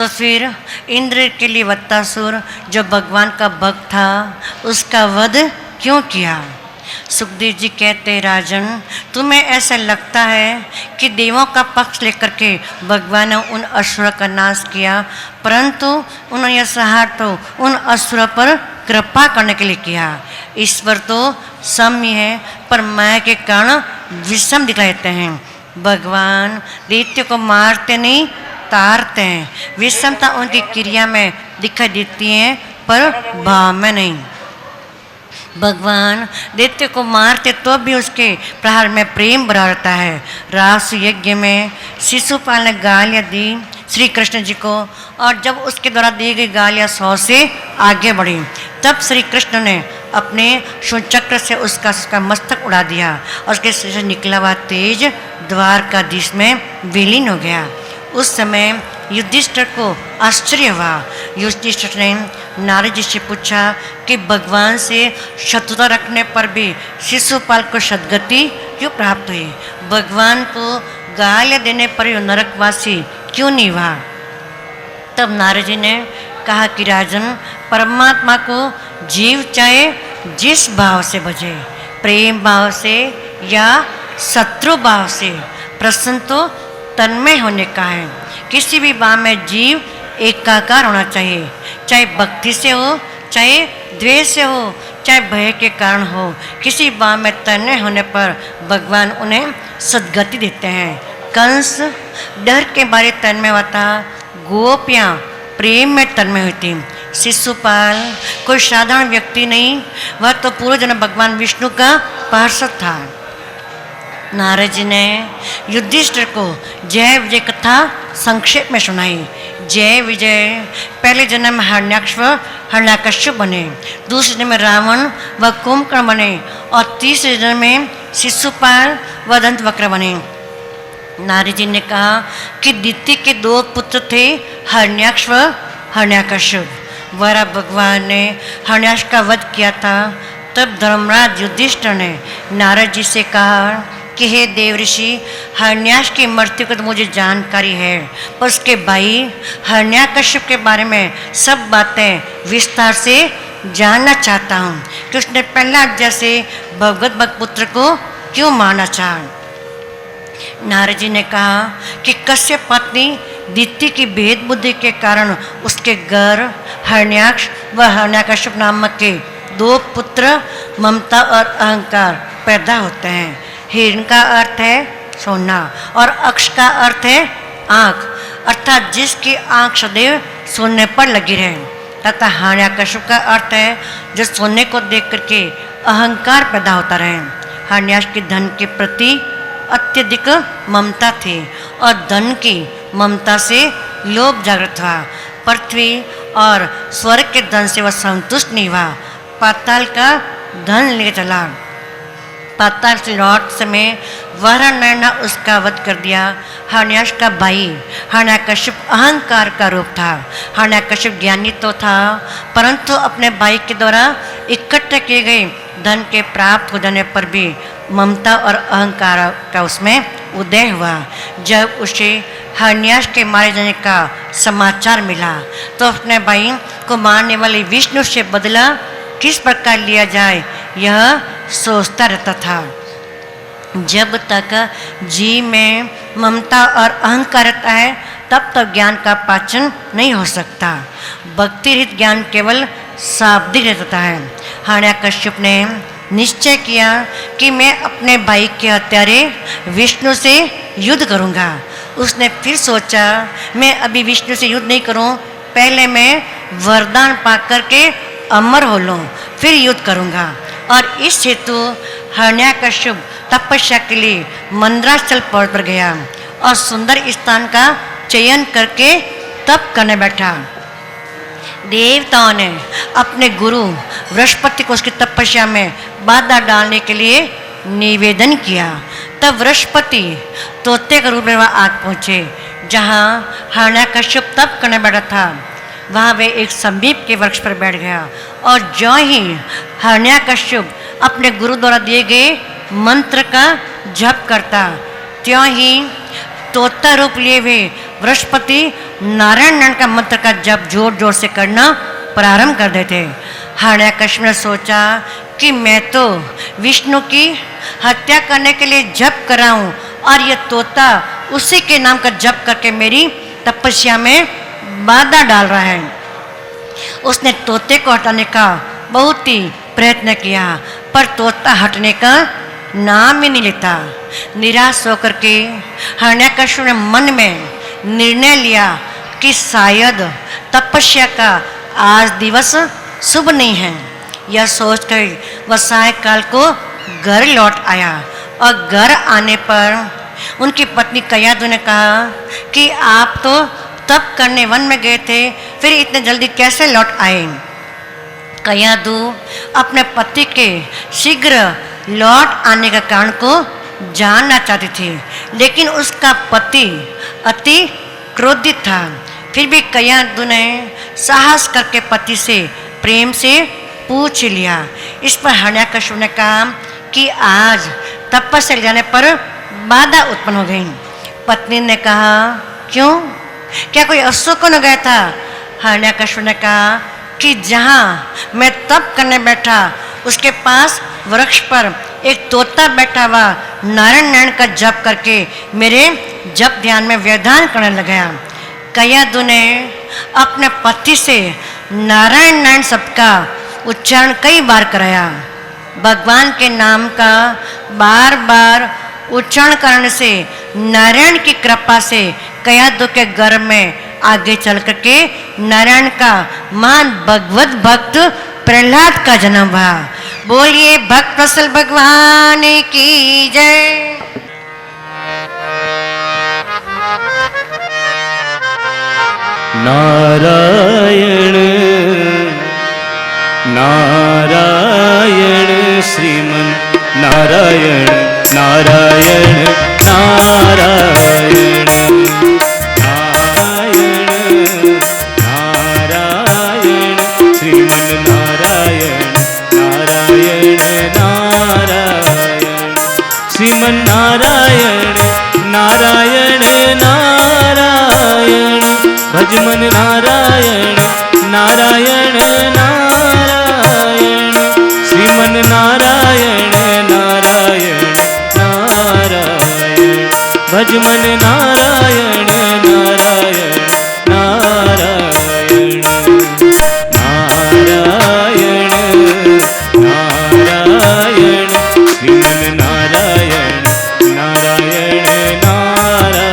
तो फिर इंद्र के लिए वत्तासुर जो भगवान का भक्त था उसका वध क्यों किया। सुखदेव जी कहते राजन, तुम्हें ऐसा लगता है कि देवों का पक्ष लेकर के भगवान ने उन असुरों का नाश किया, परंतु उन्होंने यह संहार तो उन असुरों पर कृपा करने के लिए किया। ईश्वर तो सौम्य है पर माया के कारण विषम दिखाई देते हैं। भगवान दैत्य को मारते नहीं तारते हैं। विषमता उनकी क्रिया में दिखाई देती है पर भाव में नहीं। भगवान दैत्य को मारते तो भी उसके प्रहार में प्रेम भरा रहता है। रास यज्ञ में शिशुपाल ने गालियाँ दी श्री कृष्ण जी को, और जब उसके द्वारा दी गई गालियाँ 100 से आगे बढ़ी, तब श्री कृष्ण ने अपने शूलचक्र से उसका मस्तक उड़ा दिया और उसके शरीर से निकला हुआ तेज द्वारकाधीश में विलीन हो गया। उस समय युधिष्ठिर को आश्चर्य हुआ। युधिष्ठिर ने नारद जी से पूछा कि भगवान से शत्रुता रखने पर भी शिशुपाल को सद्गति क्यों प्राप्त हुई। भगवान को गालियाँ देने पर भी नरकवासी क्यों नहीं हुआ। तब नारद जी ने कहा कि राजन, परमात्मा को जीव चाहे जिस भाव से भजे, प्रेम भाव से या शत्रु भाव से, प्रसन्न तो तन्मय होने का है। किसी भी भाव में जीव एकाकार होना चाहिए, चाहे भक्ति से हो, चाहे द्वेष से हो, चाहे भय के कारण हो। किसी भाव में तन्मय होने पर भगवान उन्हें सद्गति देते हैं। कंस डर के बारे तन्मय हुआ था, गोपियाँ प्रेम में तन्मय हुई थी। शिशुपाल कोई साधारण व्यक्ति नहीं, वह तो पूर्व जन्म भगवान विष्णु का पार्षद था। नारद जी ने युधिष्ठिर को जय विजय कथा संक्षेप में सुनाई। जय विजय पहले जन्म में हिरण्याकश्यप बने, दूसरे जन्म में रावण व कुंभकर्ण बने, और तीसरे जन्म में शिशुपाल व दंतवक्र बने। नारद जी ने कहा कि दिति के 2 पुत्र थे, हिरण्याक्ष व हिरण्याकश्यप। वरा भगवान ने हिरण्याक्ष का वध किया था। तब धर्मराज युधिष्ठिर ने नारद जी से कहा कि हे देव ऋषि, हिरण्याक्ष की मृत्यु की तो मुझे जानकारी है, पर उसके भाई हिरण्याकश्यप के बारे में सब बातें विस्तार से जानना चाहता हूँ कि उसने पहला जैसे भगवत भक्त पुत्र को क्यों मारना चाहा। नारद जी ने कहा कि कश्यप पत्नी दिति की भेद बुद्धि के कारण उसके गर्भ हिरण्याक्ष व हिरण्याकश्यप नामक के 2 पुत्र ममता और अहंकार पैदा होते हैं। हिरण का अर्थ है सोना और अक्ष का अर्थ है आँख, अर्थात जिसकी आँख सदैव सोने पर लगी रहे, तथा हिरण्याकश्यप का अर्थ है जो सोने को देख करके अहंकार पैदा होता रहे। हिरण्याक्ष की धन के प्रति अत्यधिक ममता थी और धन की ममता से लोभ जागृत हुआ। पृथ्वी और स्वर्ग के धन से वह संतुष्ट नहीं हुआ, पाताल का धन ले चला। पाताल से लौट समय वरानर ने उसका वध कर दिया। हिरण्याक्ष का भाई हिरण्याकश्यप अहंकार का रूप था। हिरण्याकश्यप ज्ञानी तो था, परंतु अपने भाई के द्वारा इकट्ठे किए गए धन के प्राप्त हो जाने पर भी ममता और अहंकार का उसमें उदय हुआ। जब उसे हिरण्याक्ष के मारे जाने का समाचार मिला तो अपने भाई को मारने वाले विष्णु से बदला किस प्रकार लिया जाए यह सोचता रहता था। जब तक जीव में ममता और अहंकार रहता है तब तक ज्ञान का पाचन नहीं हो सकता। भक्ति रहित ज्ञान केवल शाब्दिक रहता है। हिरण्याकश्यप ने निश्चय किया कि मैं अपने भाई के हत्यारे विष्णु से युद्ध करूंगा। उसने फिर सोचा मैं अभी विष्णु से युद्ध नहीं करूं, पहले मैं वरदान पा करके अमर हो लूँ, फिर युद्ध करूंगा। और इस हेतु हिरण्याकश्यप तपस्या के लिए मंदराचल पर्वत पर गया और सुंदर स्थान का चयन करके तप करने बैठा। देवताओं ने अपने गुरु बृहस्पति को उसकी तपस्या में बाधा डालने के लिए निवेदन किया। तब बृहस्पति तोते के रूप में वह आग पहुँचे जहाँ हिरण्याकश्यप तप करने बैठा था। वहाँ वे एक समीप के वृक्ष पर बैठ गया और जो ही हिरण्याकश्यप अपने गुरु द्वारा दिए गए मंत्र का जप करता, त्यों ही तोता रूप लिए हुए बृहस्पति नारायण नारायण का मंत्र का जप जोर जोर से करना प्रारंभ कर देते। हिरण्यकश्यप ने सोचा कि मैं तो विष्णु की हत्या करने के लिए जप कर रहा हूँ और ये तोता उसी के नाम का जप करके मेरी तपस्या में बाधा डाल रहा है। उसने तोते को हटाने का बहुत ही प्रयत्न किया पर तोता हटने का नाम ही नहीं लेता। निराश होकर के हिरण्यकश्यप ने मन में निर्णय लिया कि शायद तपस्या का आज दिवस शुभ नहीं है। यह सोचकर वह सायंकाल को घर लौट आया और घर आने पर उनकी पत्नी कयाधु ने कहा कि आप तो तप करने वन में गए थे, फिर इतने जल्दी कैसे लौट आए। कयाधु अपने पति के शीघ्र लौट आने का कारण को जानना चाहती थी, लेकिन उसका पति अति क्रोधित था। फिर भी कयाधु ने साहस करके पति से प्रेम से पूछ लिया। इस पर हिरण्यकश्यप ने कहा कि आज तपस्या जाने पर बाधा उत्पन्न हो गई। पत्नी ने कहा क्यों, क्या कोई अशुभ न गया था। हिरण्यकश्यप ने कहा कि जहाँ मैं तप करने बैठा उसके पास वृक्ष पर एक तोता बैठा हुआ नारायण नारायण का जप करके मेरे जप ध्यान में व्यवधान करने लगा। कयाधु ने अपने पति से नारायण नारायण शब्द का उच्चारण कई बार कराया। भगवान के नाम का बार बार उच्चारण करने से नारायण की कृपा से कयाधु के गर्भ में आगे चल करके नारायण का महान भगवत भक्त प्रहलाद का जन्म हुआ। बोलिए भक्त वत्सल भगवान की जय। नारायण नारायण श्रीमन नारायण नारायण नारायण नारायण नारायण श्रीमन नारायण नारायण नारायण श्रीमन नारायण नारायण नारायण भजमन नारायण नारायण नारायण श्रीमन नारायण नारायण नारायण भजमन नारायण नारायण नारायण नारायण नारायण श्रीमन नारायण नारायण नारायण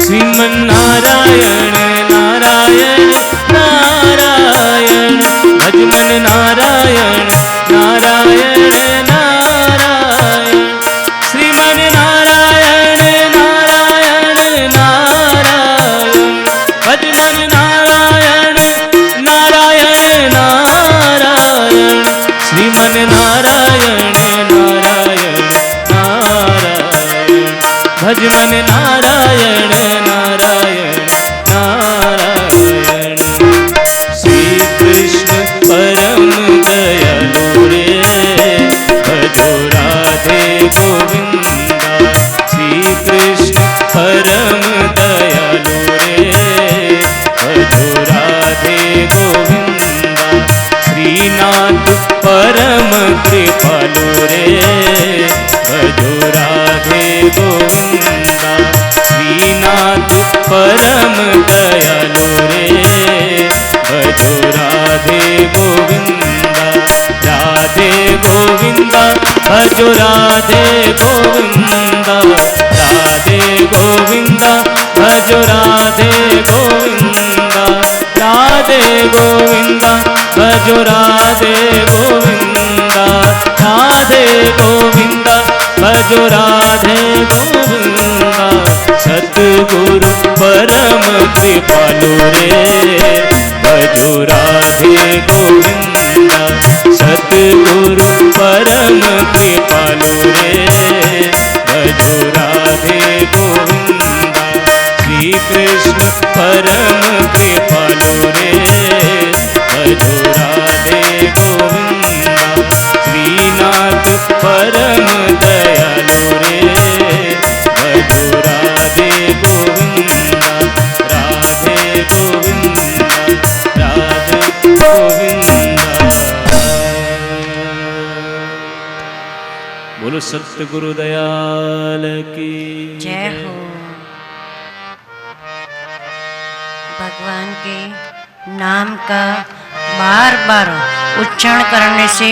श्रीमन नारायण नारायण नारायण भजमन नारायण नारायण नारायण श्रीमन नारायण नारायण नारायण भजमन नारायण नारायण नारायण श्रीमन नारायण नारायण नारायण भजमन नारायण नारायण नारायण श्री कृष्ण परम दयालु रे भजो राधे गोविंदा श्री कृष्ण परम दयालु रे भजो राधे गोविंदा श्रीनाथ परम कृपालु रे भजो राधे गोविंदा श्रीनाथ परम दयालु रे भजो राधे गोविंदा राधे गोविंदा भजो राधे गोविंदा राधे गोविंदा भजो राधे गोविंदा राधे गोविंदा भजो राधे गोविंदा राधे गोविंदा भजो राधे गोविंदा सतगुरु परम कृपालु रे भजो राधे गोविंदा सतगुरु परम कृपालु रे भजो राधे गोविंदा श्री कृष्ण परम कृपालु बोलो सतगुरु दयाल की जय हो। भगवान के नाम का बार बार उच्चारण करने से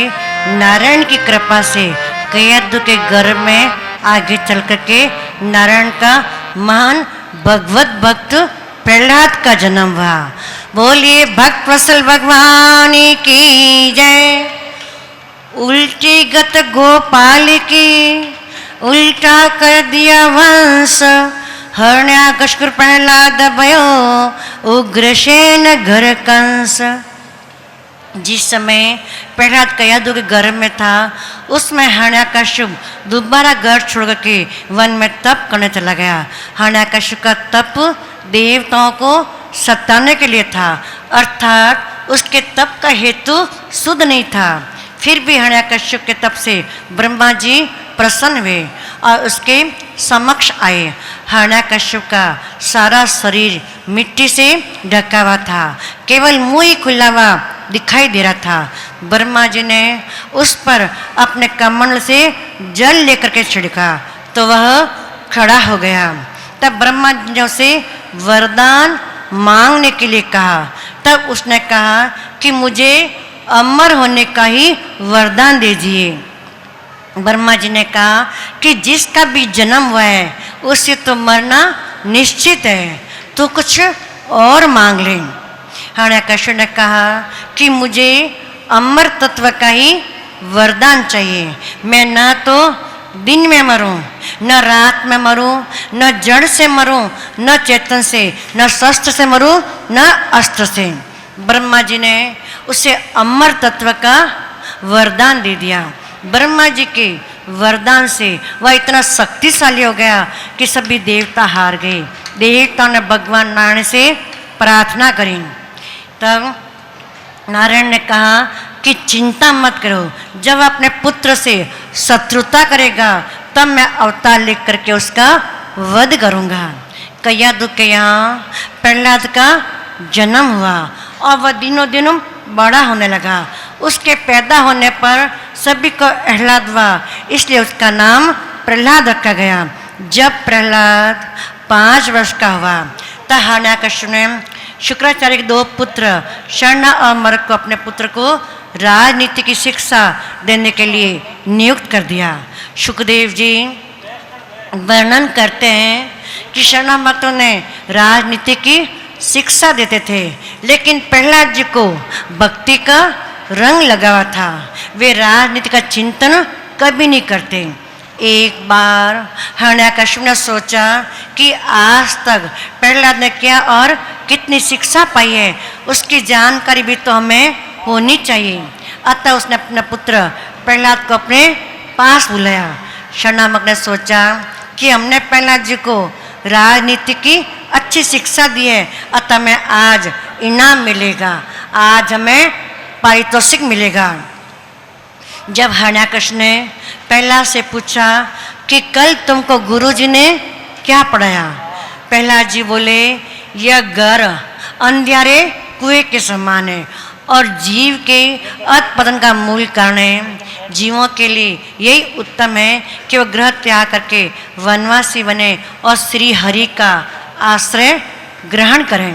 नारायण की कृपा से कयदु के गर्भ में आगे चल करके नारायण का महान भगवत भक्त प्रहलाद का जन्म हुआ। बोलिए भक्त वत्सल भगवान की जय। उल्टी गत गोपाल की उल्टा कर दिया वंश, हरण्याकशुर प्रहलाद भयो उग्रसेन घर कंस। जिस समय प्रहलाद कयदु के गर्भ में था उसमें हरण्याकशुर दोबारा घर छोड़ के वन में तप करने चला गया। हरण्याकशुर का तप देवताओं को सताने के लिए था, अर्थात उसके तप का हेतु शुद्ध नहीं था। फिर भी हरण्याकश्यप के तप से ब्रह्मा जी प्रसन्न हुए और उसके समक्ष आए। हरण्याकश्यप का सारा शरीर मिट्टी से ढका हुआ था, केवल मुंह ही खुला हुआ दिखाई दे रहा था। ब्रह्मा जी ने उस पर अपने कमंडल से जल लेकर के छिड़का तो वह खड़ा हो गया। तब ब्रह्मा जी ने उसे वरदान मांगने के लिए कहा। तब उसने कहा कि मुझे अमर होने का ही वरदान दीजिए। ब्रह्मा जी ने कहा कि जिसका भी जन्म हुआ है उससे तो मरना निश्चित है, तो कुछ और मांग ले। हरण्याकश्यप ने कहा कि मुझे अमर तत्व का ही वरदान चाहिए। मैं ना तो दिन में मरूं, न रात में मरूं, न जड़ से मरूं, न चेतन से, न शस्त्र से मरूं, न अस्त्र से। ब्रह्मा जी ने उसे अमर तत्व का वरदान दे दिया। ब्रह्मा जी के वरदान से वह इतना शक्तिशाली हो गया कि सभी देवता हार गए। देवताओं ने भगवान नारायण से प्रार्थना करी। तब नारायण ने कहा कि चिंता मत करो, जब अपने पुत्र से शत्रुता करेगा तब मैं अवतार लेकर करके उसका वध करूँगा। कयदु के यहाँ प्रहलाद का जन्म हुआ और वह दिनों दिनों बड़ा होने लगा। उसके पैदा होने पर सभी को आह्लाद हुआ, इसलिए उसका नाम प्रहलाद रखा गया। जब प्रहलाद 5 वर्ष का हुआ तब हरण्याकश्यप ने शुक्राचार्य के 2 पुत्र शर्णा और मरक को अपने पुत्र को राजनीति की शिक्षा देने के लिए नियुक्त कर दिया। सुखदेव जी वर्णन करते हैं कि शर्णा मरकों ने राजनीति की शिक्षा देते थे, लेकिन प्रहलाद जी को भक्ति का रंग लगा हुआ था। वे राजनीति का चिंतन कभी नहीं करते। एक बार हरण्याकश्यप ने सोचा कि आज तक प्रहलाद ने क्या और कितनी शिक्षा पाई है, उसकी जानकारी भी तो हमें होनी चाहिए। अतः उसने अपना पुत्र प्रहलाद को अपने पास बुलाया। शर्णामक ने सोचा कि हमने प्रहलाद जी को राजनीति की अच्छी शिक्षा दी है, अतः मैं आज इनाम मिलेगा, आज हमें पारितोषिक मिलेगा। जब हरण्याकश्यप ने प्रहलाद से पूछा कि कल तुमको गुरुजी ने क्या पढ़ाया, प्रहलाद जी बोले यह घर अंधियारे कुएं के समान है और जीव के अधपतन का मूल कारण है। जीवों के लिए यही उत्तम है कि वह ग्रह त्याग करके वनवासी बने और श्री हरि का आश्रय ग्रहण करें।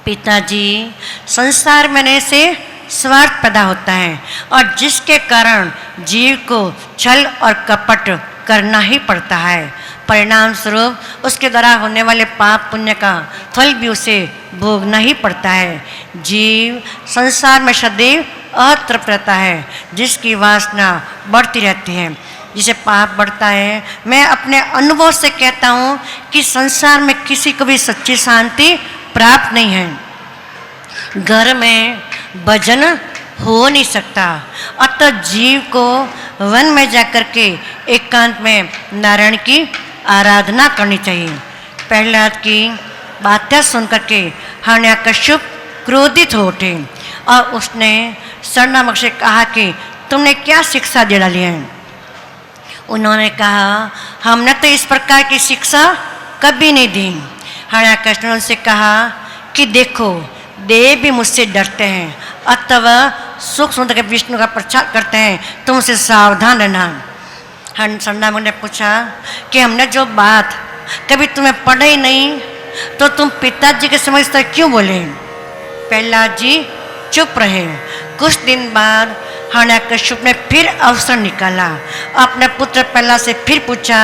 पिताजी, संसार में रहने से स्वार्थ पैदा होता है और जिसके कारण जीव को छल और कपट करना ही पड़ता है। परिणाम स्वरूप उसके द्वारा होने वाले पाप पुण्य का फल भी उसे भोगना ही पड़ता है। जीव संसार में सदैव अतृप्त रहता है, जिसकी वासना बढ़ती रहती है, जिसे पाप बढ़ता है। मैं अपने अनुभव से कहता हूँ कि संसार में किसी को भी सच्ची शांति प्राप्त नहीं है। घर में भजन हो नहीं सकता, अतः जीव को वन में जाकर के एकांत में नारायण की आराधना करनी चाहिए। प्रहलाद की बातें सुनकर के हरण्याकश्यप क्रोधित हो उठे और उसने शर्णामक से कहा कि तुमने क्या शिक्षा दे डाली है। उन्होंने कहा हमने तो इस प्रकार की शिक्षा कभी नहीं दी। हरण्याकश्यप ने उनसे कहा कि देखो, देव भी मुझसे डरते हैं, अतः सुख सुंदर के विष्णु का प्रचार करते हैं, तुम उसे सावधान रहना। सरनामक ने पूछा कि हमने जो बात कभी तुम्हें पढ़ी नहीं तो तुम पिताजी के समक्ष क्यों बोले। प्रहलाद जी चुप रहे। कुछ दिन बाद हिरण्यकश्यप ने फिर अवसर निकाला। अपने पुत्र प्रहलाद से फिर पूछा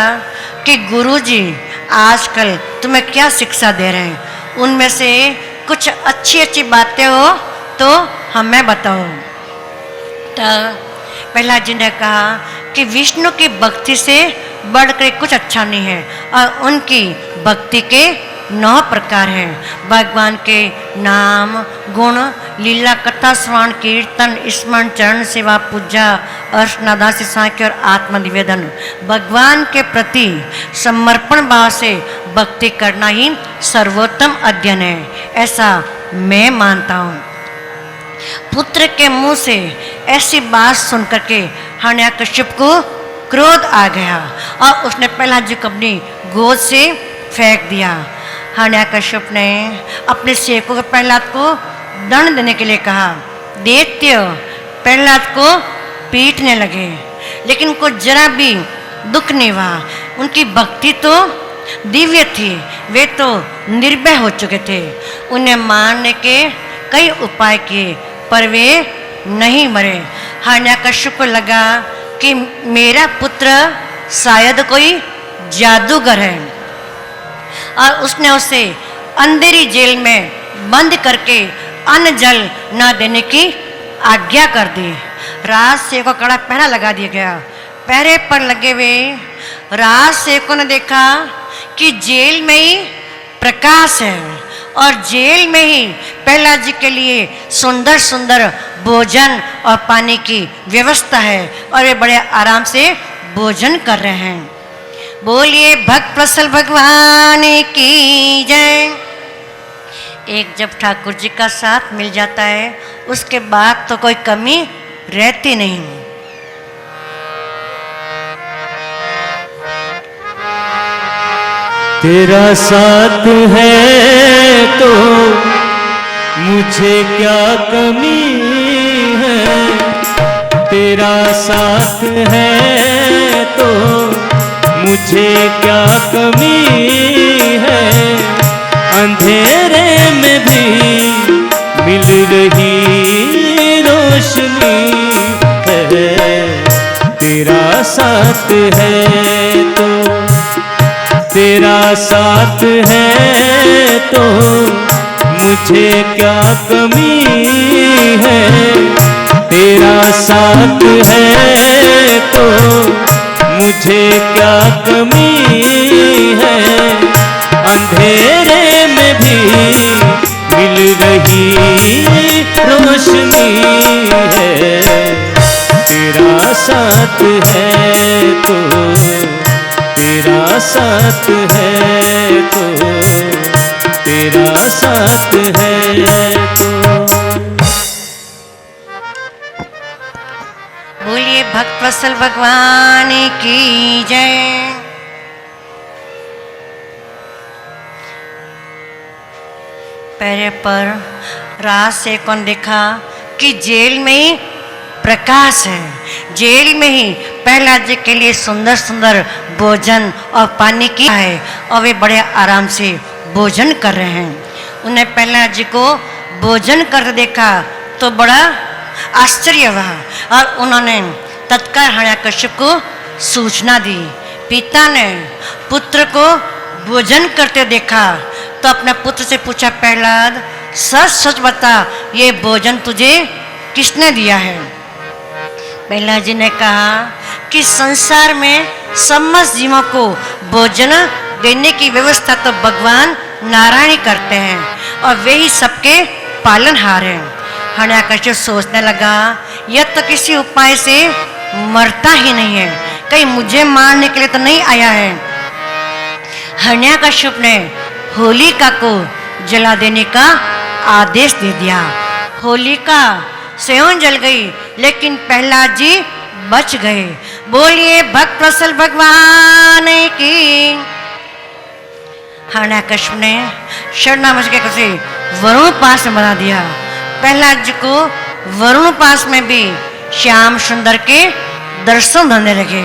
कि गुरुजी आजकल तुम्हें क्या शिक्षा दे रहे हैं, उनमें से कुछ अच्छी अच्छी बातें हो तो हमें बताओ। तो प्रहलाद जी ने कहा कि विष्णु की भक्ति से बढ़कर कुछ अच्छा नहीं है और उनकी भक्ति के 9 प्रकार हैं। भगवान के नाम गुण लीला कथा श्रवण कीर्तन स्मरण चरण सेवा पूजा अर्चना सांख्य और आत्मनिवेदन। भगवान के प्रति समर्पण भाव से भक्ति करना ही सर्वोत्तम अध्ययन है, ऐसा मैं मानता हूँ। पुत्र के मुंह से ऐसी बात सुनकर के हिरण्यकश्यप को क्रोध आ गया और उसने प्रहलाद जी को अपनी गोद से फेंक दिया। हिरण्यकश्यप ने अपने सेवकों को प्रहलाद को दंड देने के लिए कहा। दैत्य प्रहलाद को पीटने लगे, लेकिन उनको जरा भी दुख नहीं हुआ। उनकी भक्ति तो दिव्य थी, वे तो निर्भय हो चुके थे। उन्हें मारने के कई उपाय किए पर वे नहीं मरे। हिरण्यकश्यप को लगा कि मेरा पुत्र शायद कोई जादूगर है और उसने उसे अंधेरी जेल में बंद करके अन्न जल न देने की आज्ञा कर दी। राज सेवकों को कड़ा पहरा लगा दिया गया। पहरे पर लगे हुए राज सेवकों ने देखा कि जेल में ही प्रकाश है और जेल में ही प्रहलाद जी के लिए सुंदर सुंदर भोजन और पानी की व्यवस्था है और वे बड़े आराम से भोजन कर रहे हैं। बोलिए भक्त वत्सल भगवान की जय। एक जब ठाकुर जी का साथ मिल जाता है उसके बाद तो कोई कमी रहती नहीं। तेरा साथ है तो मुझे क्या कमी है, तेरा साथ है तो मुझे क्या कमी है। अंधेरे में भी मिल रही रोशनी है, तेरा साथ है तो, तेरा साथ है तो मुझे क्या कमी है। तेरा साथ है तो मुझे क्या कमी है। अंधेरे में भी मिल रही रोशनी है, तेरा साथ है तो, तेरा साथ है तो, तेरा साथ है तो। बोलिए भक्त वत्सल भगवान की जय। पहरे पर रात से कौन देखा कि जेल में ही प्रकाश है। जेल में ही प्रहलाद जी के लिए सुंदर सुंदर भोजन और पानी की है और वे बड़े आराम से भोजन कर रहे हैं। उन्हें प्रहलाद जी को भोजन करते देखा तो बड़ा आश्चर्य हुआ और उन्होंने तत्काल हिरण्यकश्यप को सूचना दी। पिता ने पुत्र को भोजन करते देखा तो अपने पुत्र से पूछा, प्रहलाद सच सच बता ये भोजन तुझे किसने दिया है। प्रहलाद जी ने कहा कि संसार में समस्त जीवों को भोजन देने की व्यवस्था तो भगवान नारायण ही करते हैं और वे ही सबके पालनहार हैं। हिरण्यकश्यप सोचने लगा यह तो किसी उपाय से मरता ही नहीं है, कहीं मुझे मारने के लिए तो नहीं आया है। हिरण्यकश्यप ने होलिका को जला देने का आदेश दे दिया। होलिका स्वयं जल गई लेकिन प्रहलाद जी बच गए। बोलिए भक्त वत्सल भगवान की। हिरण्यकश्यप ने शरणागत के से वरुण पास में बना दिया। प्रहलाद जी को वरुण पास में भी श्याम सुंदर के दर्शन होने लगे।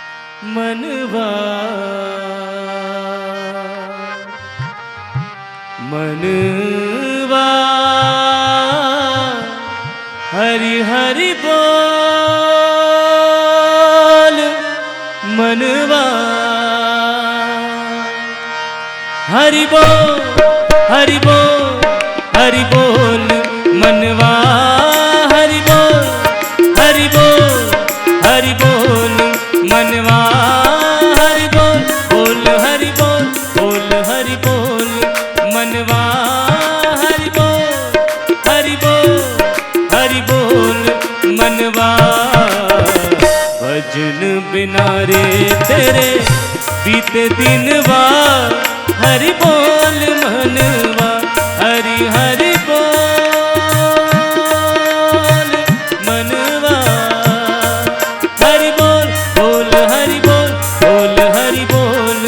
हरि हरि बोल मनवा। हरि बोल हरि बोल हरि बोल मनवा। हरि बोल हरि बोल हरि बोल मनवा। हरि बोल बोल हरि बोल बोल हरि बोल मनवा। हरि बोल हरि बोल हरि बोल मनवा। भजन बिना रे तेरे बीते दिनवा। हरि बोल मनवा। हरि हरि बोल मनवा। हरि बोल बोल हरि बोल बोल हरि बोल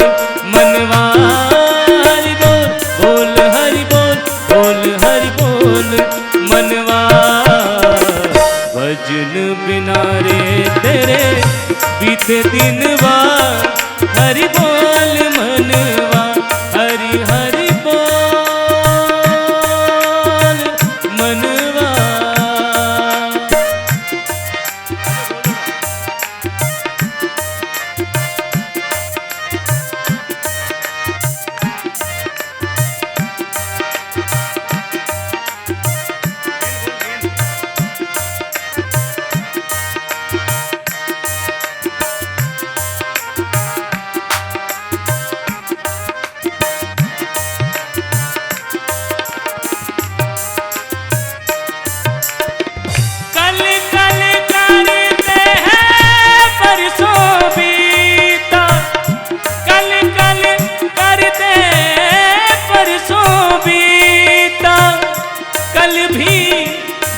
मनवा। हरि बोल बोल हरि बोल बोल हरि बोल मनवा। भजन बिना रे तेरे बीते दिनवा। हरि बोल मनवा। हरि हरि बोल मनवा।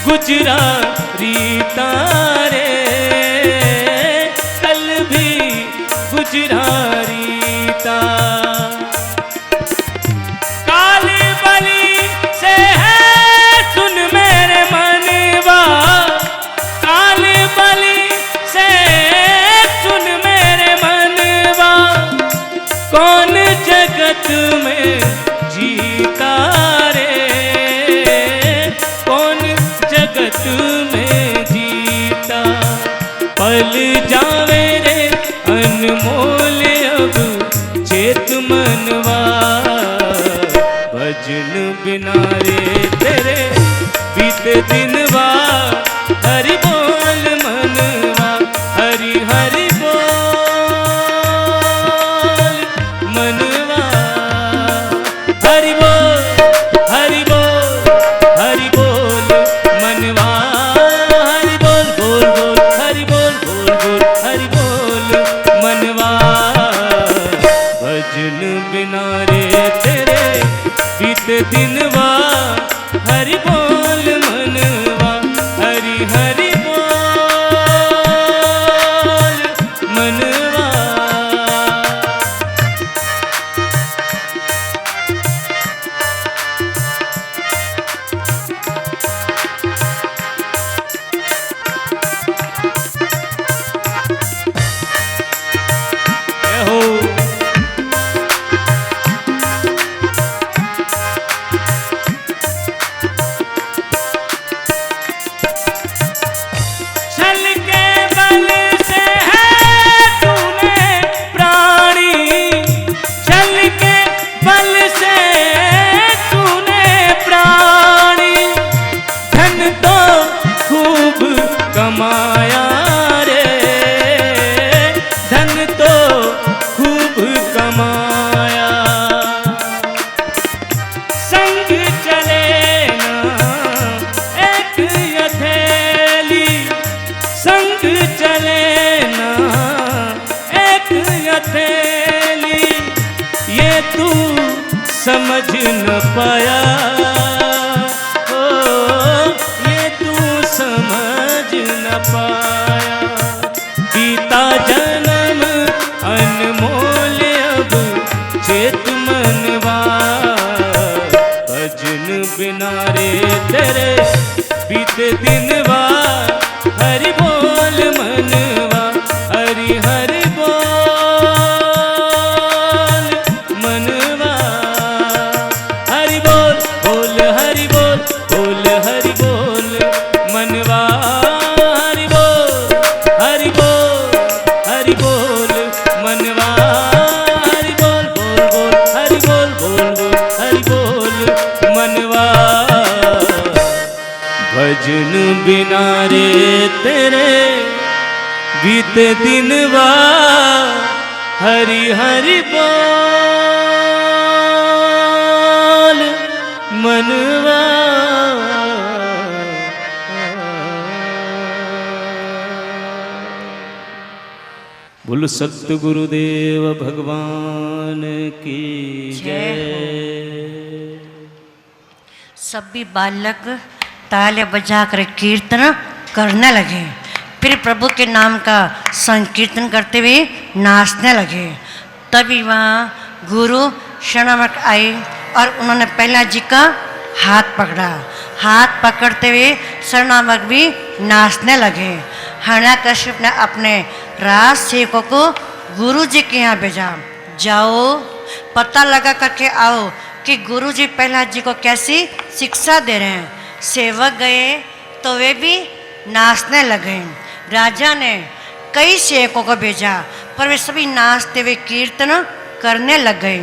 गुजरा रीता रे कल भी गुजरा रीता। काली बली से है सुन मेरे मनवा। काली बली से सुन मेरे मनवा। कौन जगत में जीता रे कौन जगत में जीता। पल जावे रे अनमोल अब चेत मनवा। भजन बिना रे तेरे बीते दिनवा। हरि बोल मनवा। हरि हरि बोल मनवा। हरि बोल हरि बोल हरि बोल मनवा। हरि बोल बोल बोल हरि बोल बोल बोल हरि बोल मनवा। भजन बिना रे तेरे बीते दिनवा। हरि बोल मनवा। हरि हरि बोल मनवा। हो छल के बल से है तूने प्राणी। छल के बल से तूने प्राणी। धन तो खूब कमाया रे धन तो खूब कमाया। संग चले ना एक हथेली। संग चले ना एक हथेली। ये तू समझ न पाया। ओ ये तू समझ न पाया। बीता जन्म अनमोल अब चेत मनवा। भजन बिना रे तेरे बीते दिनवा। हरि बोल मनवा। हरि हरि बोल मनवा। हरि बोल बोल हरि बोल बोल हरि बोल मनवा। बिना रे तेरे बीते दिनवा हरि हरि बोल मनवा। बोलो सतगुरुदेव भगवान की जय। सभी बालक ताले बजाकर कीर्तन करने लगे। फिर प्रभु के नाम का संकीर्तन करते हुए नाचने लगे। तभी वहाँ गुरु शरणमक आए और उन्होंने प्रहलाद जी का हाथ पकड़ा। हाथ पकड़ते हुए शरणमक भी नाचने लगे। हिरण्यकश्यप ने अपने राज सेवकों को गुरु जी के यहाँ भेजा, जाओ पता लगा करके आओ कि गुरु जी प्रहलाद जी को कैसी शिक्षा दे रहे हैं। सेवक गए तो वे भी नाचने लगे। राजा ने कई सेवकों को भेजा पर वे सभी नाचते हुए कीर्तन करने लग गए।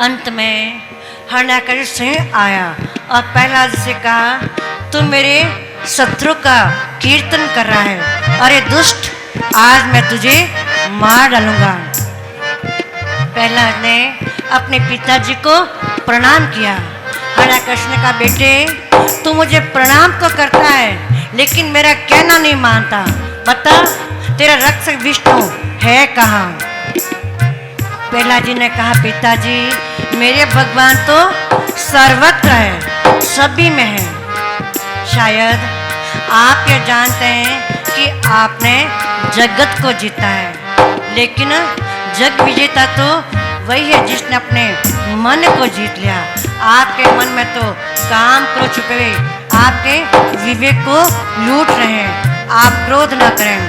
अंत में हिरण्यकश्यप सिंह आया और प्रहलाद से कहा, तू मेरे शत्रु का कीर्तन कर रहा है, अरे दुष्ट, आज मैं तुझे मार डालूंगा। प्रहलाद ने अपने पिताजी को प्रणाम किया। हिरण्यकश्यप ने कहा, बेटे तू मुझे प्रणाम तो करता है लेकिन मेरा कहना नहीं मानता, बता तेरा रक्षक विष्णु है कहाँ? प्रहलाद जी ने कहा, पिताजी मेरे भगवान तो सर्वत्र है, सभी में है। शायद आप ये जानते हैं कि आपने जगत को जीता है, लेकिन जग विजेता तो वही है जिसने अपने मन को जीत लिया। आपके मन में तो काम क्रोध छुपे हुए आपके विवेक को लूट रहे हैं। आप क्रोध न करें।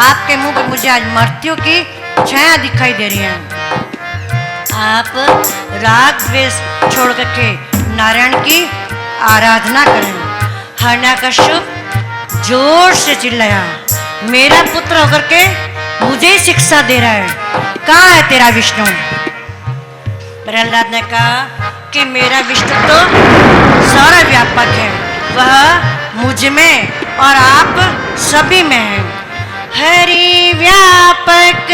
आपके मुंह पे मुझे आज मृत्यु की छाया दिखाई दे रही है। आप राग द्वेष छोड़ करके नारायण की आराधना करें। हिरण्यकश्यप जोर से चिल्लाया, मेरा पुत्र होकर के मुझे शिक्षा दे रहा है, कहाँ है तेरा विष्णु? प्रहलाद ने कहा कि मेरा विष्णु तो सारा व्यापक है, वह मुझ में और आप सभी में है। हरि व्यापक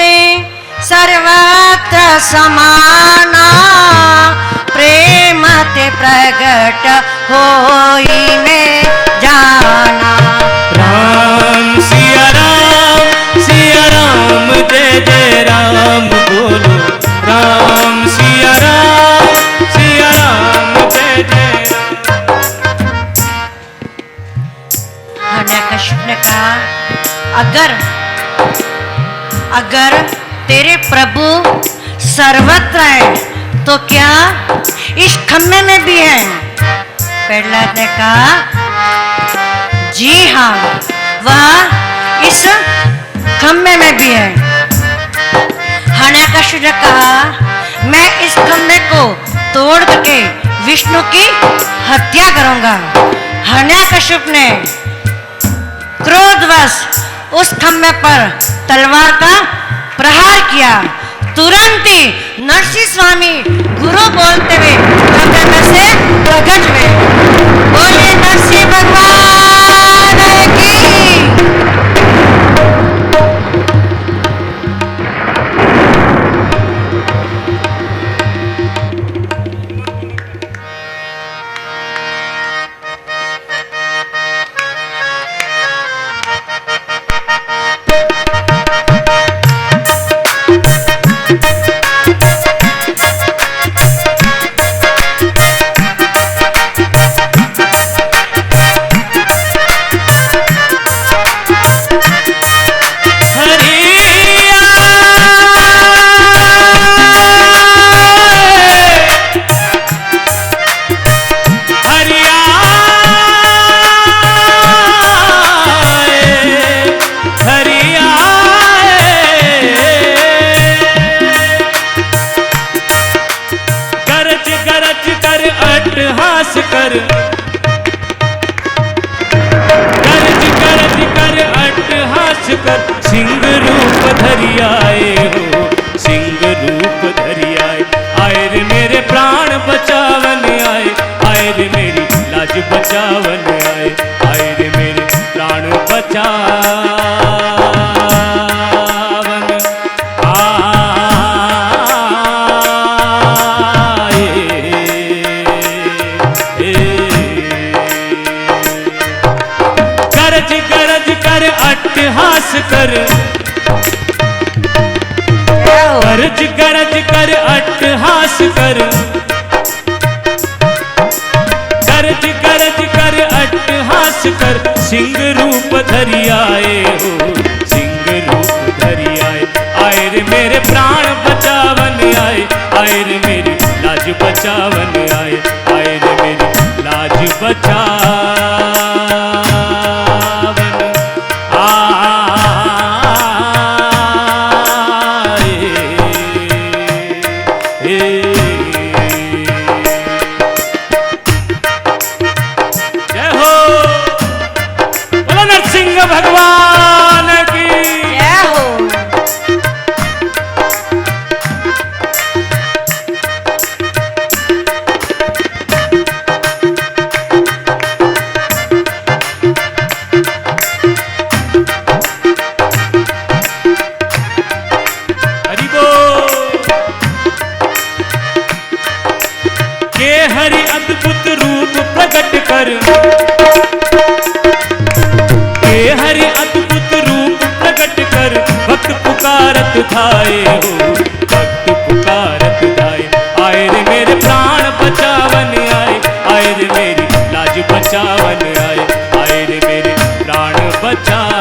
सर्वत्र समाना, प्रेम ते प्रगट होई में जाना। राम सिया राम जय जय राम बोलो। राम सिया राम जय जय राम। हिरण्यकश्यप ने कहा, अगर तेरे प्रभु सर्वत्र है तो क्या इस खम्भे में भी है? प्रहलाद ने कहा, जी हाँ, वह इस खम्भे में भी है। हिरण्यकश्यप ने कहा, मैं इस खम्भे को तोड़ करके विष्णु की हत्या करूंगा। हिरण्यकश्यप ने क्रोधवश उस खम्भे पर तलवार का प्रहार किया। तुरंत ही नरसिंह स्वामी गुरु बोलते हुए खम्भे में से प्रकट हुए। बोले नरसिंह भगवान की। सिंह रूप धरि आए हो, सिंह रूप धरि आए। आए रे मेरे प्राण बचावन आए, आए रे मेरी लाज बचावन आए, आए रे बचावन आए। गरज गरज कर अट्टहास कर, गरज गरज कर अट्टहास कर, गरज गरज कर अट्टहास कर, सिंह रूप धरि आए हो, सिंह रूप धरि आए। आए रे मेरे प्राण बचावन आए, आए रे मेरी लाज बचावन आए, आए रे मेरी लाज बचावन आए। जय हो, बोलो नरसिंह भगवान की जय हो। हरि बोल। के हरि अद्भुत रूप प्रकट कर, के हरि अद्भुत रूप प्रकट कर, भक्त पुकारत थाए हो, भक्त पुकारत थाए। आए रे मेरे प्राण बचावन आए, आए रे मेरी लाज बचावन आए, आए रे मेरे प्राण बचावन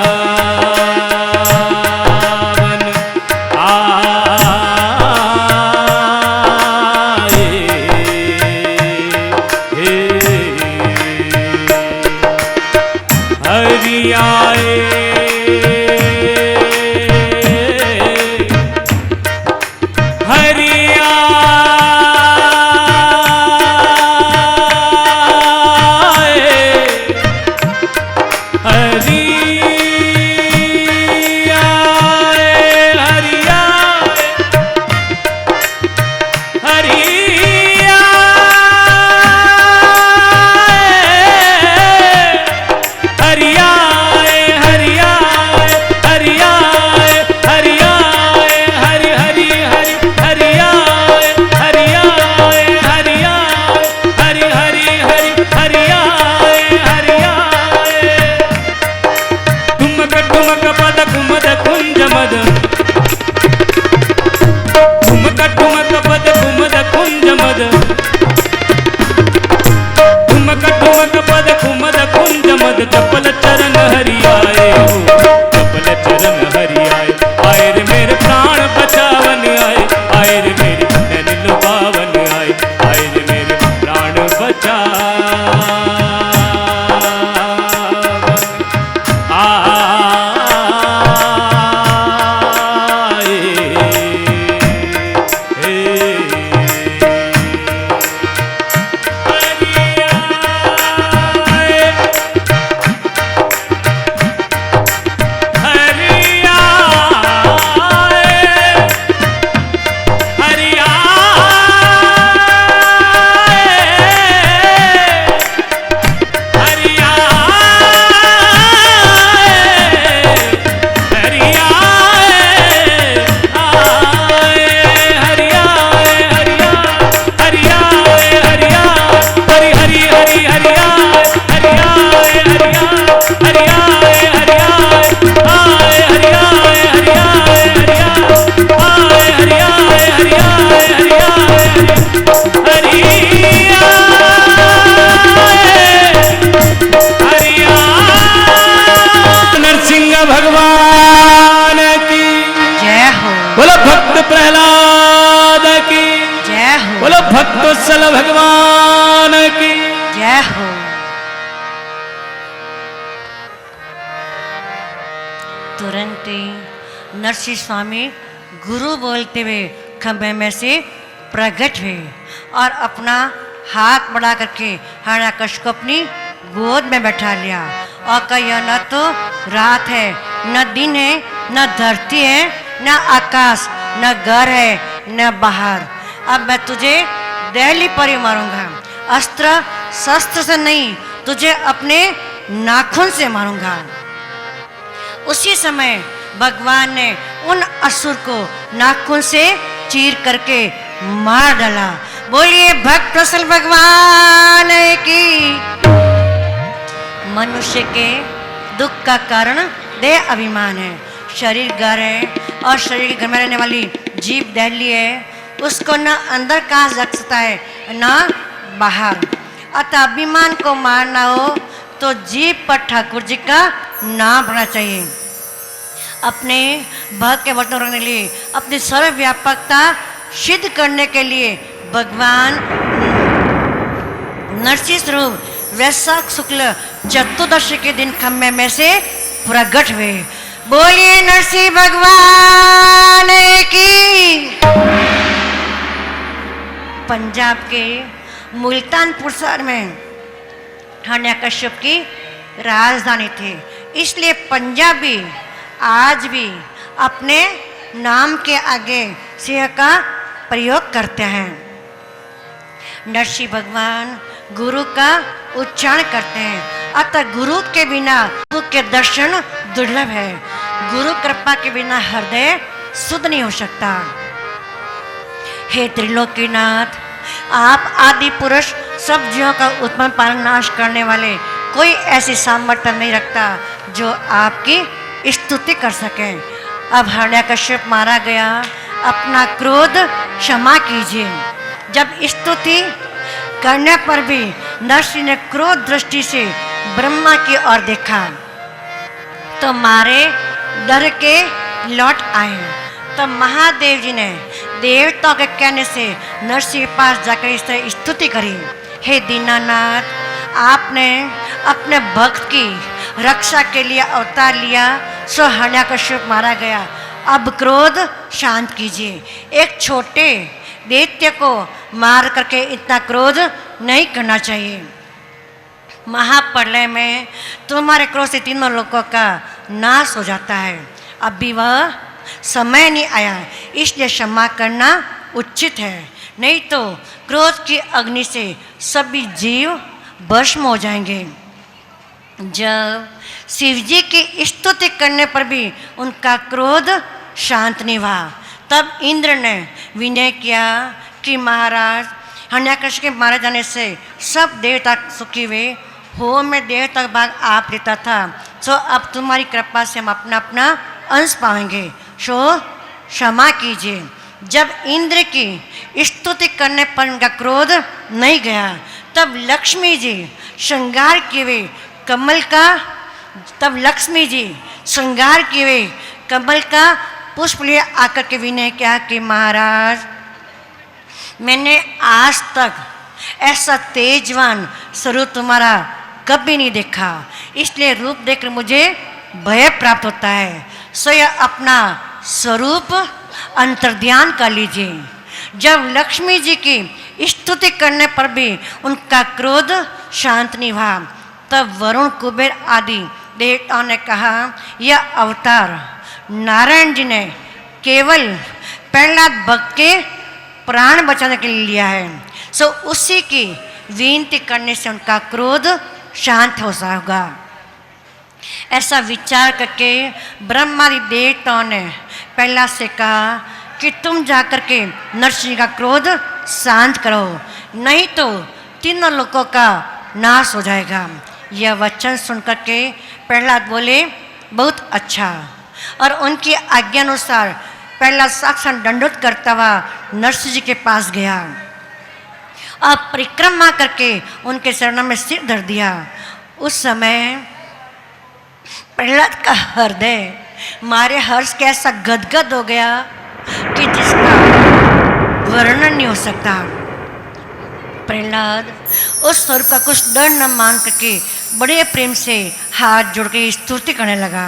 आए। हरि आए, हरि आए, हरि आए, हरि आए, हरि आए, हरि आए, हरि आए, हरि आए, हरि हरि हरि हरि आए, हरि आए, हरि आए, हरि हरि हरि हरि आए, हरि आए। ठुमक ठुमक पद कुमद कुंज मद, ठुमक ठुमक पद कुमद कुंज मद, ठुमक ठुमक पद कुमद कुंज मद, चपल चरण हरि आए हो, चपल चरण हरि आए। आए रे मेरे प्राण बचावन आए, आए रे मेरे नैन लुभावन आए, आए रे मेरे प्राण बचावन आए। भगवान की जय हो। बोलो भक्त प्रहलाद की जय हो। बोलो भक्तवत्सल भगवान की जय हो। तुरंत ही नरसिंह स्वामी गुरु बोलते हुए खंभे में से प्रकट हुए और अपना हाथ बढ़ा करके हिरण्याकश को अपनी गोद में बैठा लिया और कहा न तो रात है, न दिन है, न धरती है, न आकाश, न घर है, न बाहर। अब मैं तुझे दहली पर ही मारूंगा, अस्त्र शस्त्र से नहीं, तुझे अपने नाखून से मारूंगा। उसी समय भगवान ने उन असुर को नाखून से चीर करके मार डाला। बोलिए भक्त वत्सल भगवान की। मनुष्य के दुख का कारण देह अभिमान है। शरीर घर है और शरीर के घर में रहने वाली जीभ दहली है, उसको न अंदर कहाँ रख सकता है न बाहर। अतः अभिमान को मारना हो तो जीभ पर ठाकुर जी का नाम पढ़ना चाहिए। अपने भक्त के वर्तन रखने के लिए, अपनी सर्वव्यापकता सिद्ध करने के लिए भगवान नरसिंह स्वरूप वैशाख शुक्ल चतुर्दशी के दिन खम्भे में से प्रकट हुए। बोलिए नरसिंह भगवान की। पंजाब के मुल्तानपुर शहर में हिरण्यकश्यप की राजधानी थी, इसलिए पंजाबी आज भी अपने नाम के आगे सिंह का प्रयोग करते हैं। नरसिंह भगवान गुरु का उच्चारण करते हैं, अतः गुरु के बिना गुरु के दर्शन दुर्लभ है। गुरु कृपा के बिना हृदय शुद्ध नहीं हो सकता। हे त्रिलोकीनाथ, आप आदि पुरुष सब जीवों का उत्पन्न पालन नाश करने वाले, कोई ऐसी सामर्थ्य नहीं रखता जो आपकी स्तुति कर सके। अब हिरण्यकश्यप मारा गया, अपना क्रोध क्षमा कीजिए। जब स्तुति करने पर भी नरसिंह ने क्रोध दृष्टि से ब्रह्मा की ओर देखा तो मारे डर के लौट आए। तब महादेव जी ने देवताओं के कहने से नरसिंह के पास जाकर इस तरह स्तुति करी। हे दीनानाथ, आपने अपने भक्त की रक्षा के लिए अवतार लिया, सो हिरण्यकश्यप मारा गया। अब क्रोध शांत कीजिए। एक छोटे दैत्य को मार करके इतना क्रोध नहीं करना चाहिए। महाप्रलय में तुम्हारे क्रोध से तीनों लोगों का नाश हो जाता है। अब भी वह समय नहीं आया, इसलिए क्षमा करना उचित है, नहीं तो क्रोध की अग्नि से सभी जीव भस्म हो जाएंगे। जब शिव जी की स्तुति करने पर भी उनका क्रोध शांत नहीं हुआ, तब इंद्र ने विनय किया कि महाराज, हिरण्यकश्यप के मारे जाने से सब देवता सुखी हुए, हो में देवता का भाग आप लेता था, सो अब तुम्हारी कृपा से हम अपना अपना अंश पाएंगे, सो क्षमा कीजिए। जब इंद्र की स्तुति करने पर उनका क्रोध नहीं गया, तब लक्ष्मी जी श्रृंगार किए हुए कमल का पुष्प लिए आकर के विनय किया कि महाराज, मैंने आज तक ऐसा तेजवान स्वरूप तुम्हारा कभी नहीं देखा, इसलिए रूप देखकर मुझे भय प्राप्त होता है। सो यह अपना स्वरूप अंतर्ध्यान कर लीजिए। जब लक्ष्मी जी की स्तुति करने पर भी उनका क्रोध शांत नहीं हुआ, तब वरुण, कुबेर आदि देवताओं ने कहा, यह अवतार नारायण जी ने केवल प्रहलाद भक्त के प्राण बचाने के लिए लिया है, सो उसी की विनती करने से उनका क्रोध शांत हो होगा। ऐसा विचार करके ब्रह्मादि देवताओं ने प्रहलाद से कहा कि तुम जाकर के नरसिंह का क्रोध शांत करो, नहीं तो तीनों लोगों का नाश हो जाएगा। यह वचन सुनकर के प्रहलाद बोले, बहुत अच्छा। और उनकी आज्ञा अनुसार प्रहलाद साक्षात दंडोत करता हुआ नरसिंह जी के पास गया। अब परिक्रमा करके उनके चरणों में सिर धर दिया। उस समय प्रहलाद का हृदय मारे हर्ष के ऐसा गदगद हो गया कि जिसका वर्णन नहीं हो सकता। प्रहलाद उस स्वरूप का कुछ डर न मान करके बड़े प्रेम से हाथ जोड़ के स्तुति करने लगा।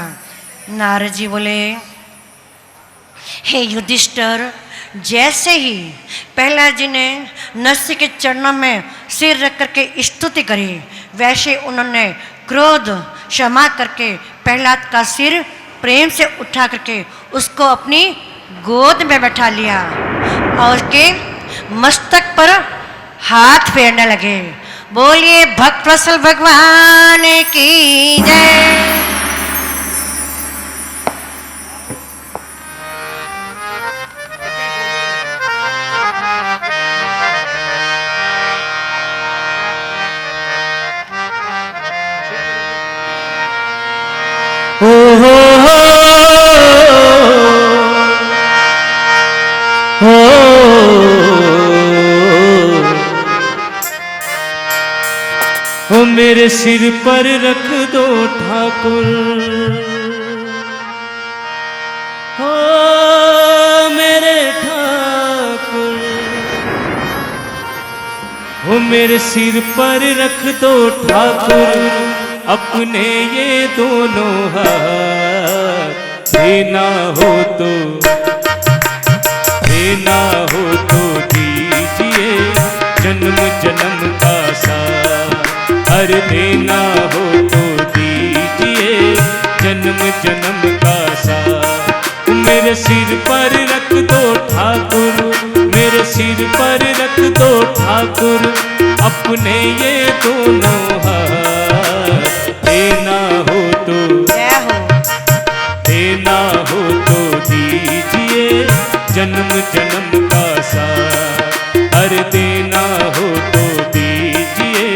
नारद जी बोले, हे युधिष्ठिर, जैसे ही प्रहलाद जी ने नरसिंह के चरणों में सिर रख करके स्तुति करी, वैसे उन्होंने क्रोध क्षमा करके प्रहलाद का सिर प्रेम से उठा करके उसको अपनी गोद में बैठा लिया और उसके मस्तक पर हाथ फेरने लगे। बोलिए भक्त वत्सल भगवान की जय। हो हो मेरे सिर पर रख दो ठाकुर, हो मेरे ठाकुर, हो मेरे सिर पर रख दो ठाकुर अपने ये दोनों हाथ। देना हो तो दीजिए जन्म जन्म का साथ। हर देना हो तो दीजिए जन्म जन्म का साथ। मेरे सिर पर रख दो ठाकुर, मेरे सिर पर रख दो ठाकुर अपने ये दोनों हाथ। देना हो तो दीजिए जन्म जन्म का साथ। हर देना हो तो दीजिए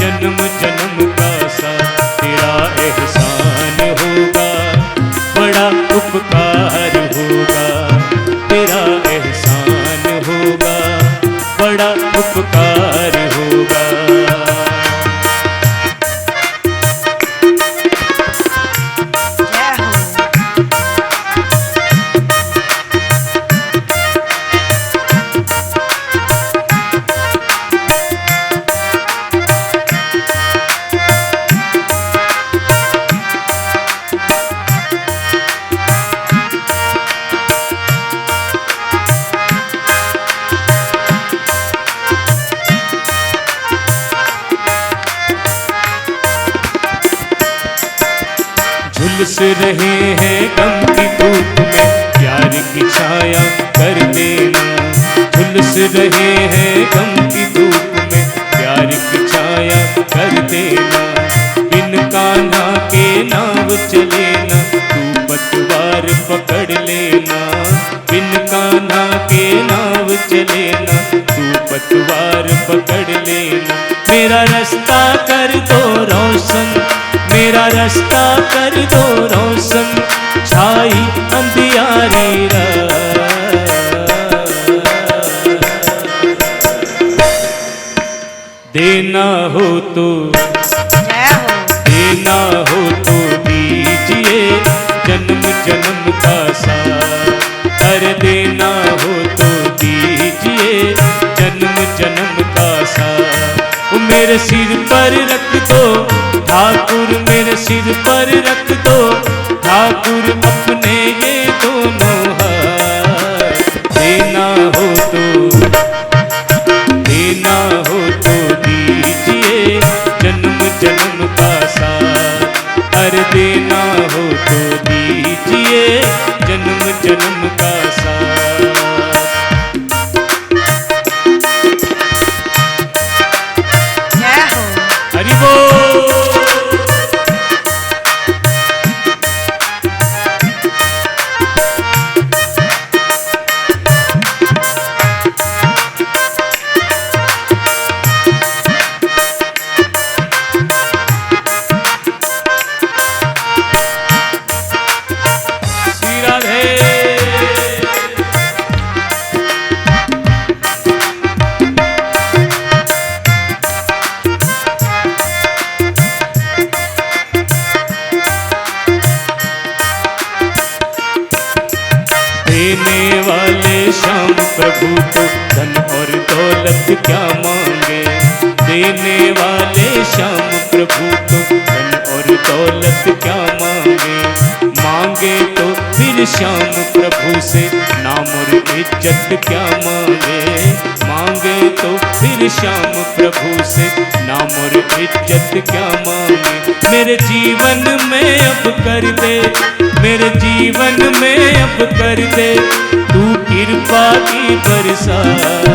जन्म जन्म का साथ। तेरा एहसान होगा बड़ा उपकार होगा, तेरा एहसान होगा बड़ा उपकार होगा। झुलस रहे हैं गम की धूप में प्यार की छाया कर देना। झुलस रहे हैं गम की धूप में प्यार की छाया कर देना। बिन कान्हा के नाव चले ना तू पतवार पकड़ लेना। बिन कान्हा के नाव चले ना तू पतवार पकड़ लेना। मेरा रास्ता कर दो रोशन, मेरा रास्ता कर दो रोशन, छाई अंधियारी रात। देना हो तो दीजिए जन्म जन्म का साथ। कर देना हो तो दीजिए जन्म जन्म का साथ। मेरे सिर पर रख दो ठाकुर, मेरे सिर पर रख दो ठाकुर अपने ये दोनों हाथ। देना हो तो दीजिए जन्म जन्म का साथ। हर देना हो तो दीजिए जन्म जन्म का साथ। हरि बोल। श्री राधे। देने वाले श्याम प्रभु तो धन और दौलत क्या मांगे। देने वाले श्याम प्रभु तो धन और दौलत क्या मांगे। मांगे तो फिर श्याम प्रभु से नाम और इज्जत क्या मांगे। मांगे तो फिर श्याम प्रभु से नाम और इज्जत क्या मांगे। मेरे जीवन में अब कर दे, मेरे जीवन में अब कर दे तू कृपा की बरसात।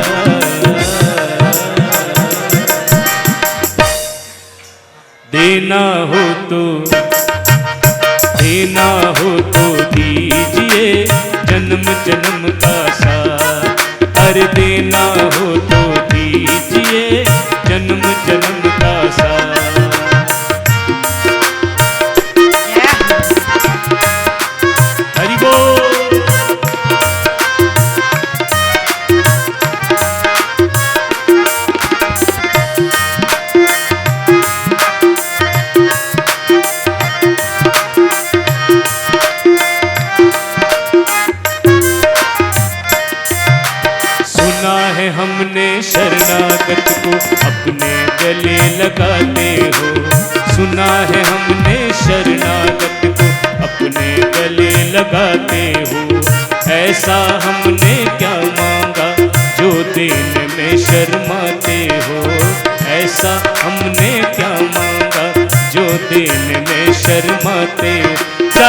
देना हो तो दीजिए जन्म जन्म का साथ। हर देना हो तो दीजिए जन्म जन्म का साथ।